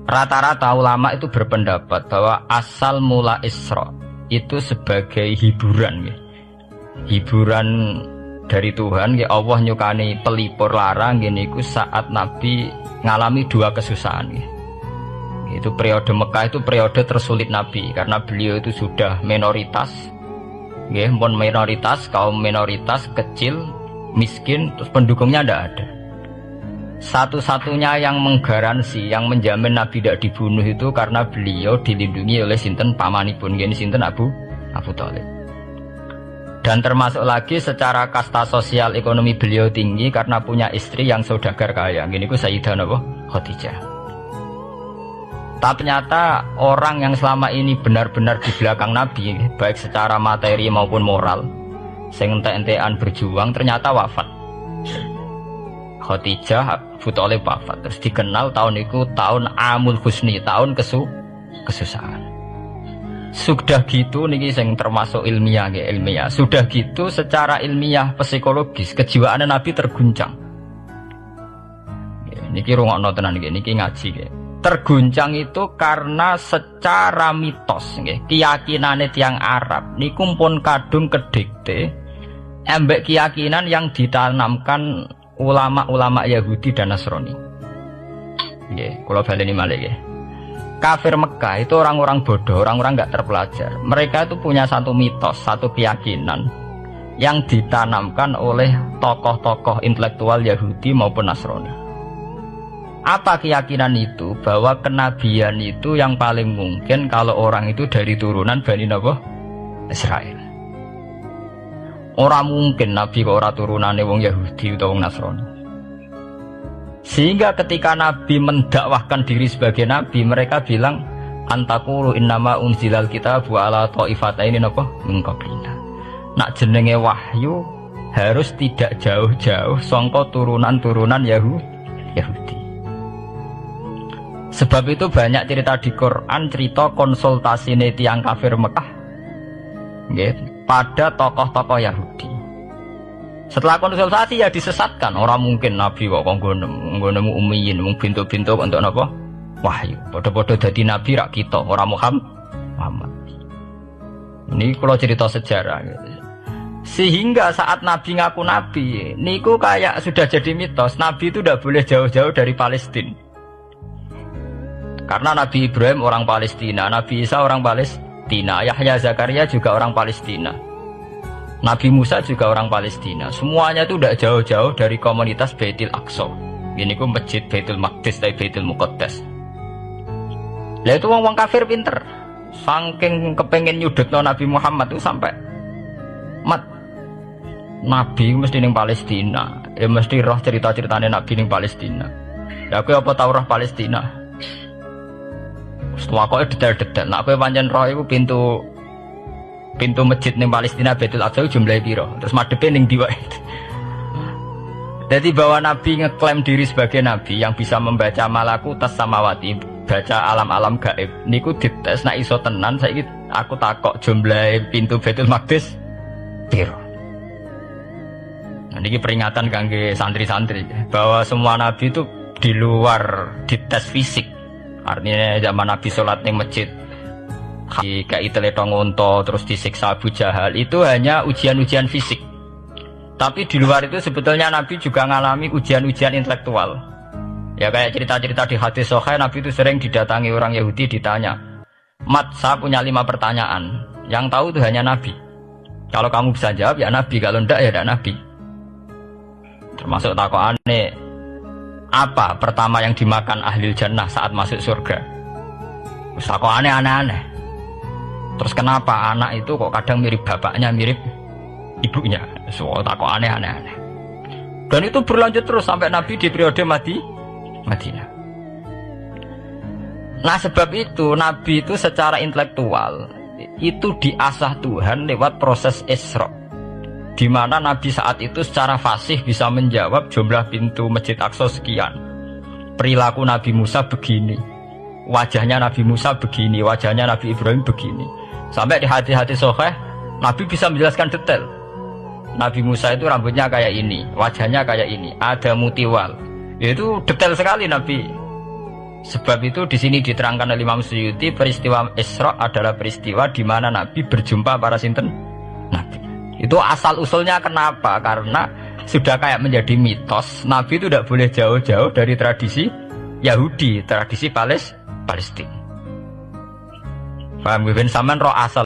Rata-rata ulama itu berpendapat bahwa asal mula Isra itu sebagai hiburan ya. Hiburan dari Tuhan ya, Allah nyukani pelipur larang gini ku saat Nabi ngalami dua kesusahan ya. Itu periode Mekah itu periode tersulit Nabi karena beliau itu sudah minoritas ya, kaum minoritas kecil miskin, terus pendukungnya tidak ada. Satu-satunya yang menggaransi, yang menjamin Nabi tidak dibunuh itu karena beliau dilindungi oleh sinten pamanipun, ini sinten Abu Thalib. Dan termasuk lagi secara kasta sosial ekonomi beliau tinggi karena punya istri yang saudagar kaya, ini ku Sayyidah Khadijah. Tapi ternyata orang yang selama ini benar-benar di belakang Nabi, baik secara materi maupun moral, sing entek-entekan berjuang, ternyata wafat. Khadijah Abu Thalib wafat, terus dikenal tahun itu tahun Amul Husni, tahun kesusahan. Sudah gitu niki sing termasuk ilmiah ya, ilmiah. Sudah gitu secara ilmiah psikologis kejiwaan Nabi terguncang. Niki rungokno tenan niki ngaji nggih. Terguncang itu karena secara mitos nggih, keyakinane tiyang Arab niku pun kadung kedikte ambek keyakinan yang ditanamkan ulama-ulama Yahudi dan Nasrani. Nggih, kula baleni malih nggih. Kafir Mekah itu orang-orang bodoh, orang-orang enggak terpelajar. Mereka itu punya satu mitos, satu keyakinan yang ditanamkan oleh tokoh-tokoh intelektual Yahudi maupun Nasrani. Apa keyakinan itu? Bahwa kenabian itu yang paling mungkin kalau orang itu dari turunan Bani Israel. Orang mungkin Nabi kok ora turunane wong Yahudi utawa wong Nasrani. Sehingga ketika Nabi mendakwahkan diri sebagai Nabi, mereka bilang antakulu innama unzilal kitabu ala ta'ifataini min qablina. Nak jenenge wahyu harus tidak jauh-jauh sangka turunan-turunan Yahudi. Sebab itu banyak cerita di Quran, cerita konsultasi tiyang kafir Mekah pada tokoh-tokoh Yahudi. Setelah konsultasi ya disesatkan. Orang mungkin Nabi kok nemu ummiyin, mung bintu-bintu untuk napa? Wahyu. Padha-padha dadi nabi rak kita, orang Muhammad. Ini kalau cerita sejarah gitu. Sehingga saat Nabi ngaku Nabi, niku kayak sudah jadi mitos. Nabi itu tidak boleh jauh-jauh dari Palestina. Karena Nabi Ibrahim orang Palestina, Nabi Isa orang Palestina, Yahya Zakaria juga orang Palestina, Nabi Musa juga orang Palestina. Semuanya itu tidak jauh-jauh dari komunitas Baitul Aqsa. Ini ku masjid Baitul Maqdis dan Baitul Muqaddas. Lah itu wong kafir pinter. Saking kepengen nyudutno Nabi Muhammad itu sampai Nabi mesti ning Palestina. Ya mesti roh cerita-ceritane Nabi ning Palestina. Lah kowe apa tau roh Palestina? Setelah kok detail-detail. Nak kowe pancen roh iku pintu masjid ning Palestina Baitul Aqsa jumlahe piro? Terus madhepe ning ndi wae. Jadi bahwa Nabi ngeklaim diri sebagai Nabi yang bisa membaca malakutas samawati, baca alam-alam gaib. Niku dites nak iso tenan saiki aku takok jumlahe pintu Baitul Maqdis piro. Nah, ini peringatan kangge santri-santri bahwa semua Nabi itu di luar dites fisik. Artinya zaman Nabi sholat di masjid kayak teletong unta terus disiksa Abu Jahal itu hanya ujian-ujian fisik. Tapi di luar itu sebetulnya Nabi juga mengalami ujian-ujian intelektual. Ya kayak cerita-cerita di hadis Sahih, Nabi itu sering didatangi orang Yahudi ditanya, "Mat, saya punya 5 pertanyaan. Yang tahu itu hanya Nabi. Kalau kamu bisa jawab ya Nabi, kalau enggak ya tidak Nabi." Termasuk takokane, apa pertama yang dimakan ahli jannah saat masuk surga? Takokane aneh-aneh. Terus kenapa anak itu kok kadang mirip bapaknya, mirip ibunya? So takokane aneh-aneh. Dan itu berlanjut terus sampai Nabi di periode Madinah. Nah sebab itu Nabi itu secara intelektual itu diasah Tuhan lewat proses Isra, di mana Nabi saat itu secara fasih bisa menjawab jumlah pintu Masjid Aqsa sekian. Perilaku Nabi Musa begini, wajahnya Nabi Musa begini, wajahnya Nabi Ibrahim begini. Sampai di hati-hati Sahih Nabi bisa menjelaskan detail. Nabi Musa itu rambutnya kayak ini, wajahnya kayak ini, ada mutiwal. Itu detail sekali Nabi Sebab itu di sini diterangkan oleh Imam Suyuti, peristiwa Isra adalah peristiwa di mana Nabi berjumpa para sinten Nabi. Itu asal usulnya kenapa? Karena sudah kayak menjadi mitos, Nabi itu tidak boleh jauh-jauh dari tradisi Yahudi, tradisi Palestina. Paham ben sampean roh asal